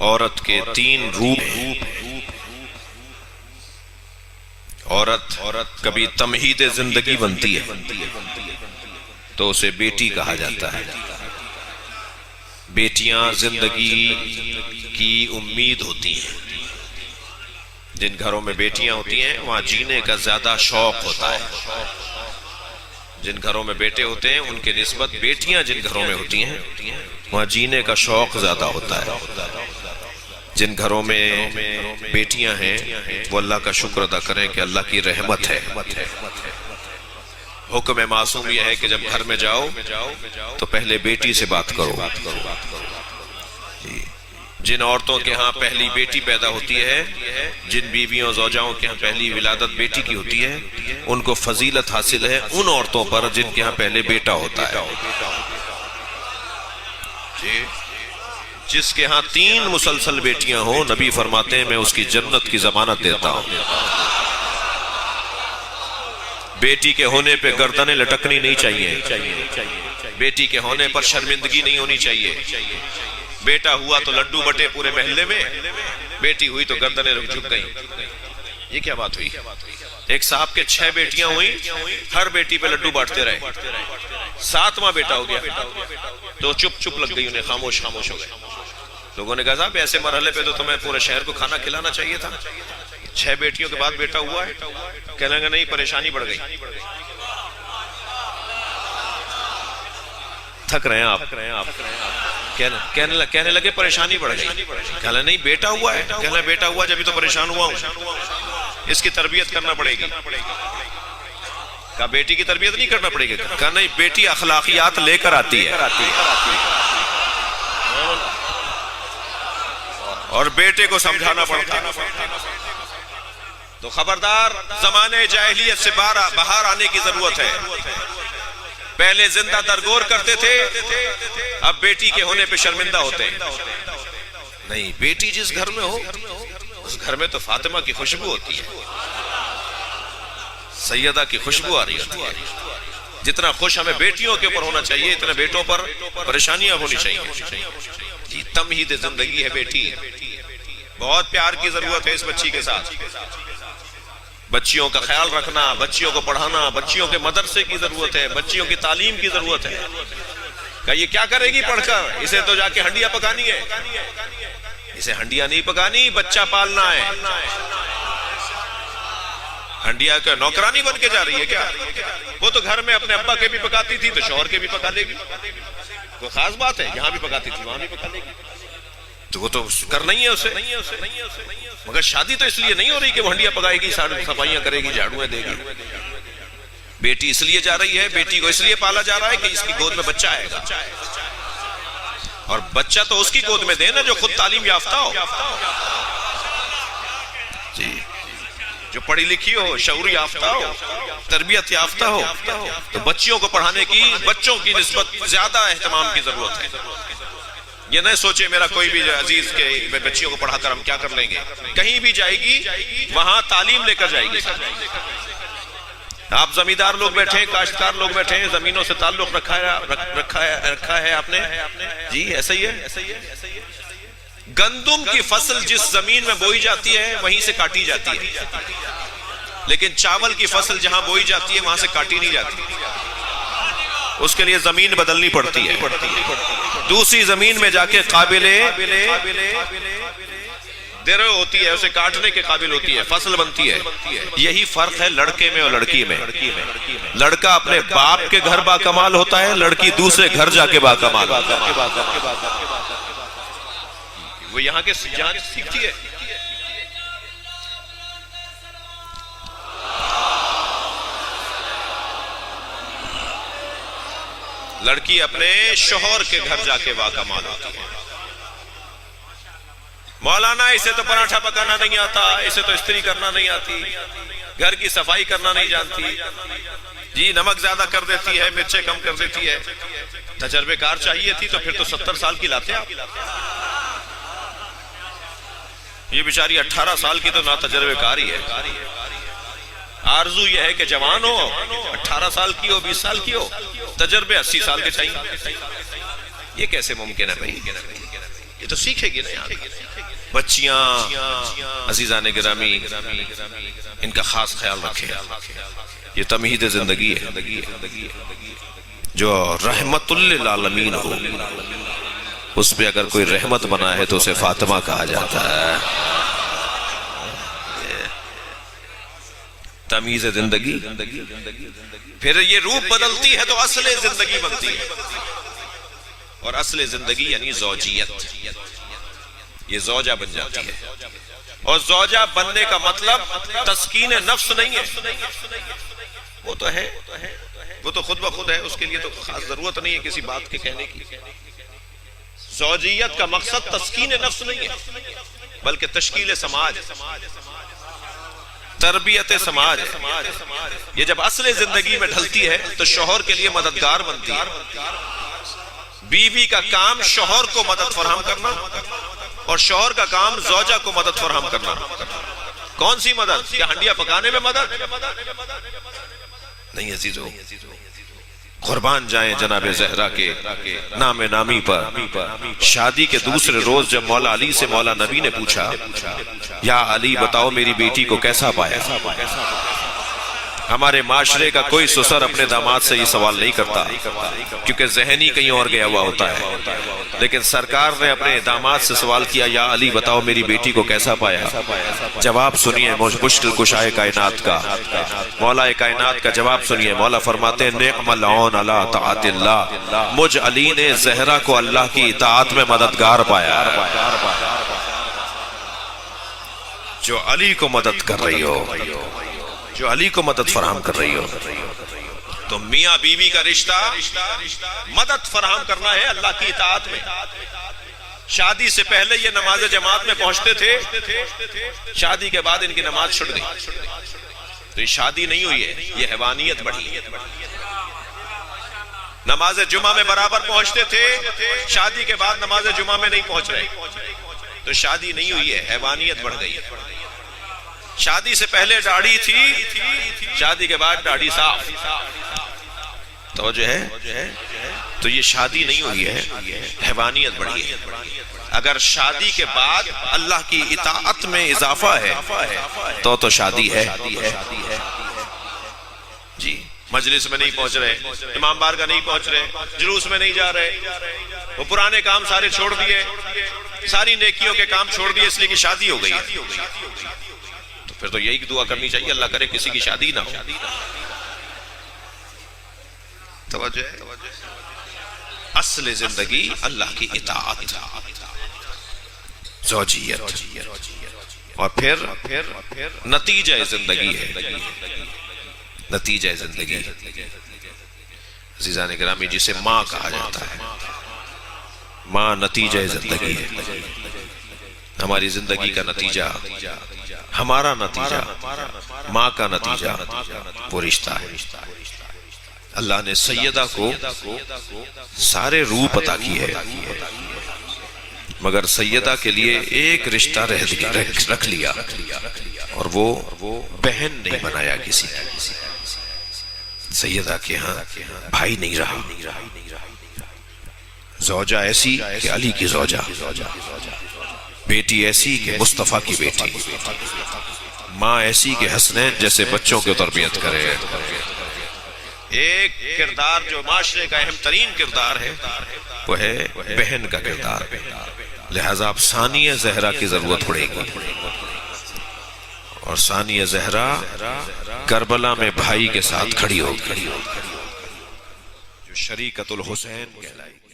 عورت کے تین روپ. عورت کبھی تمہید زندگی بنتی ہے تو اسے بیٹی کہا جاتا ہے. بیٹیاں زندگی کی امید ہوتی ہیں. جن گھروں میں بیٹیاں ہوتی ہیں وہاں جینے کا زیادہ شوق ہوتا ہے. جن گھروں میں بیٹے ہوتے ہیں ان کے نسبت بیٹیاں جن گھروں میں ہوتی ہیں وہاں جینے کا شوق زیادہ ہوتا ہے. جن گھروں میں بیٹیاں ہیں وہ اللہ کا شکر ادا کریں کہ اللہ کی رحمت ہے. حکم معصوم یہ ہے کہ جب گھر میں جاؤ تو پہلے بیٹی سے بات کرو. جن عورتوں کے ہاں پہلی بیٹی پیدا ہوتی ہے، جن بیویوں زوجاؤں کے ہاں پہلی ولادت بیٹی کی ہوتی ہے، ان کو فضیلت حاصل ہے ان عورتوں پر جن کے ہاں پہلے بیٹا ہوتا ہے. جس کے ہاں 3 مسلسل بیٹیاں ہوں، نبی فرماتے ہیں میں اس کی جنت کی ضمانت دیتا ہوں. بیٹی کے ہونے پہ گردنیں لٹکنی نہیں چاہیے. بیٹی کے ہونے پر شرمندگی نہیں ہونی چاہیے. بیٹا ہوا تو لڈو بٹے پورے محلے میں، بیٹی ہوئی تو گردنیں جھک گئیں. یہ کیا بات ہوئی؟ ایک صاحب کے 6 بیٹیاں ہوئیں، ہر بیٹی پہ لڈو بانٹتے رہے. 7واں بیٹا ہو گیا تو چپ لگ گئی، انہیں خاموش ہو گئے. لوگوں نے کہا صاحب ایسے مرحلے پہ تو تمہیں پورے شہر کو کھانا کھلانا چاہیے تھا. 6 بیٹیوں کے بعد بیٹا ہوا ہے. کہنے گا نہیں، پریشانی بڑھ گئی. تھک رہے ہیں آپ. کہنے لگے پریشانی بڑھ گئی. کہنا نہیں بیٹا ہوا ہے. کہنا بیٹا ہوا جبھی تو پریشان ہوا ہوں، اس کی تربیت کرنا پڑے گی. کہا بیٹی کی تربیت نہیں کرنا پڑے گی. کہا نہیں، بیٹی اخلاقیات لے کر آتی ہے اور بیٹے کو سمجھانا پڑتا ہے. تو خبردار، زمانے جاہلیت سے باہر آنے کی ضرورت ہے. پہلے زندہ درگور کرتے تھے، اب بیٹی کے ہونے پہ شرمندہ ہوتے ہیں. نہیں، بیٹی جس گھر میں ہو اس گھر میں تو فاطمہ کی خوشبو ہوتی ہے، سیدہ کی خوشبو آ رہی ہوتی ہے. جتنا خوش ہمیں بیٹیوں کے اوپر ہونا چاہیے اتنا بیٹوں پر پریشانیاں ہونی چاہیے. جی تمہید زندگی ہے بیٹی. بہت پیار کی ضرورت ہے اس بچی کے ساتھ. بچیوں کا خیال رکھنا، بچیوں کو پڑھانا، بچیوں کے مدرسے کی ضرورت ہے، بچیوں کی تعلیم کی ضرورت ہے. کہ یہ کیا کرے گی پڑھ کر؟ اسے تو جا کے ہنڈیاں پکانی ہے. اسے ہنڈیاں نہیں پکانی، بچہ پالنا ہے. ہنڈیا کا نوکرانی بن کے جا رہی ہے کیا؟ وہ تو گھر میں اپنے ابا کے بھی پکاتی تھی تو شوہر کے بھی پکا لے گی. کوئی خاص بات ہے؟ یہاں بھی پکاتی تھی وہاں بھی پکا لے گی. تو وہ تو کرنا ہی ہے اسے. مگر شادی تو اس لیے نہیں ہو رہی کہ وہ ہنڈیاں پکائے گی، صفائیاں کرے گی، جھاڑویں دے گی. بیٹی اس لیے جا رہی ہے، بیٹی کو اس لیے پالا جا رہا ہے کہ اس کی گود میں بچہ آئے گا. اور بچہ تو اس کی گود میں دے نا جو خود تعلیم یافتہ ہو. جی، جو پڑھی لکھی ہو، شعور یافتہ ہو، تربیت یافتہ ہو. تو بچیوں کو پڑھانے کی، بچوں کی نسبت زیادہ اہتمام کی ضرورت ہے. یہ نہ سوچے میرا کوئی بھی عزیز کے بچیوں کو پڑھا کر ہم کیا کر لیں گے. کہیں بھی جائے گی وہاں تعلیم لے کر جائے گی. آپ زمیندار لوگ بیٹھے ہیں، کاشتکار لوگ بیٹھے ہیں، زمینوں سے تعلق رکھا ہے آپ نے. جی ایسا ہی ہے. گندم کی فصل جس زمین میں بوئی جاتی ہے وہیں سے کاٹی جاتی ہے، لیکن چاول کی فصل جہاں بوئی جاتی ہے وہاں سے کاٹی نہیں جاتی. اس کے لیے زمین بدلنی پڑتی ہے. دوسری زمین میں جا کے قابل درو ہوتی ہے، اسے کاٹنے کے قابل ہوتی ہے، فصل بنتی ہے. یہی فرق ہے لڑکے میں اور لڑکی میں. لڑکا اپنے باپ کے گھر با کمال ہوتا ہے، لڑکی دوسرے گھر جا کے با کمال. وہ یہاں کے جہاں سیکھتی ہے. لڑکی اپنے شوہر کے گھر جا کے با کمال ہوتی ہے. مولانا اسے تو پراٹھا پکانا نہیں آتا، اسے تو استری کرنا نہیں آتی، گھر کی صفائی کرنا نہیں جانتی، جی نمک زیادہ کر دیتی ہے، مرچیں کم کر دیتی ہے. تجربے کار چاہیے تھی تو پھر تو 70 سال کی لاتے آپ. یہ بیچاری 18 سال کی تو نا تجربے کار ہی ہے. آرزو یہ ہے کہ جوان ہو، 18 سال کی ہو، 20 سال کی ہو، تجربے 80 سال کے چاہیے. یہ کیسے ممکن ہے بھائی؟ یہ تو سیکھے گی نا. بچیاں عزیزان گرامی ان کا خاص خیال رکھیں. یہ تمہید زندگی ہے. جو رحمت للعالمین ہو اس پہ اگر کوئی رحمت بنا ہے تو اسے فاطمہ کہا جاتا ہے. تمیز زندگی. پھر یہ روپ بدلتی ہے تو اصل زندگی بنتی ہے. اور اصل زندگی یعنی زوجیت. یہ زوجہ بن جاتی ہے. اور زوجہ بننے کا مطلب تسکین نفس نہیں ہے. وہ تو ہے, وہ تو خود بخود ہے, اس کے لیے تو خاص ضرورت نہیں ہے کسی بات کے کہنے کی. زوجیت کا مقصد تسکین نفس نہیں ہے بلکہ تشکیل سماج, تربیت سماج. یہ جب اصل زندگی میں ڈھلتی ہے تو شوہر کے لیے مددگار بنتی ہے. بیوی کا کام شوہر کو مدد فراہم کرنا اور شوہر کا کام زوجہ کو مدد فراہم کرنا. کون سی مدد؟ کیا ہنڈیا پکانے میں مدد؟ نہیں عزیزو, قربان جائیں جناب زہرا کے نام نامی پر. شادی کے دوسرے روز جب مولا علی سے مولا نبی نے پوچھا یا علی بتاؤ میری بیٹی کو کیسا پایا. ہمارے معاشرے کا کوئی سسر اپنے داماد سے یہ سوال نہیں کرتا کیونکہ ذہنی کہیں اور گیا ہوا ہوتا ہے. لیکن سرکار نے اپنے داماد سے سوال کیا یا علی بتاؤ میری بیٹی کو کیسا پایا. جواب سنیے مشکل کشائے کائنات کا, مولا کائنات کا جواب سنیے. مولا فرماتے ہیں نعم العون علی طاعت اللہ. مجھ علی نے زہرا کو اللہ کی اطاعت میں مددگار پایا. جو علی کو مدد کر رہی ہو, جو علی کو مدد فراہم کر رہی ہو. تو میاں بیوی کا رشتہ مدد فراہم کرنا ہے اللہ کی اطاعت میں. شادی سے پہلے یہ نماز جماعت میں پہنچتے تھے, شادی کے بعد ان کی نماز چھوٹ گئی. تو یہ شادی نہیں ہوئی ہے, یہ حیوانیت بڑھی. نماز جمعہ میں برابر پہنچتے تھے, شادی کے بعد نماز جمعہ میں نہیں پہنچ رہے. تو شادی نہیں ہوئی ہے, حیوانیت بڑھ گئی. شادی سے پہلے داڑھی تھی, شادی کے بعد داڑھی صاف. توجہ ہے؟ تو یہ شادی نہیں ہوئی ہے, حیوانیت بڑھی ہے. اگر شادی کے بعد اللہ کی اطاعت میں اضافہ ہے تو شادی ہے. جی مجلس میں نہیں پہنچ رہے, امام بارگاہ نہیں پہنچ رہے, جلوس میں نہیں جا رہے, وہ پرانے کام سارے چھوڑ دیے, ساری نیکیوں کے کام چھوڑ دیے اس لیے کہ شادی ہو گئی ہے. تو پھر تو یہی دعا کرنی چاہیے اللہ کرے کسی کی شادی نہ ہو. توجہ ہے؟ اصل زندگی اللہ کی اطاعت, زوجیت. اور پھر نتیجہ زندگی ہے. نتیجہ زندگی عزیزان گرامی جسے ماں کہا جاتا ہے. ماں نتیجہ زندگی ہے. ہماری زندگی کا نتیجہ, ہمارا نتیجہ, ماں کا نتیجہ وہ رشتہ ہے. اللہ نے سیدہ کو سارے روپ عطا کیے ہیں مگر سیدہ کے لیے ایک رشتہ رکھ لیا اور وہ بہن نہیں بنایا کسی. سیدہ کے ہاں بھائی نہیں رہا. زوجہ ایسی کہ علی کی زوجہ, بیٹی ایسی کہ مصطفیٰ کی بیٹی, ماں ایسی کہ حسنین جیسے بچوں کو تربیت کرے. ایک کردار جو معاشرے کا اہم ترین کردار ہے وہ ہے بہن کا کردار. لہذا اب ثانیہ زہرا کی ضرورت پڑے گی. اور ثانیہ زہرا کربلا میں بھائی کے ساتھ کھڑی ہوگی جو شریکت الحسین کہلائے گی.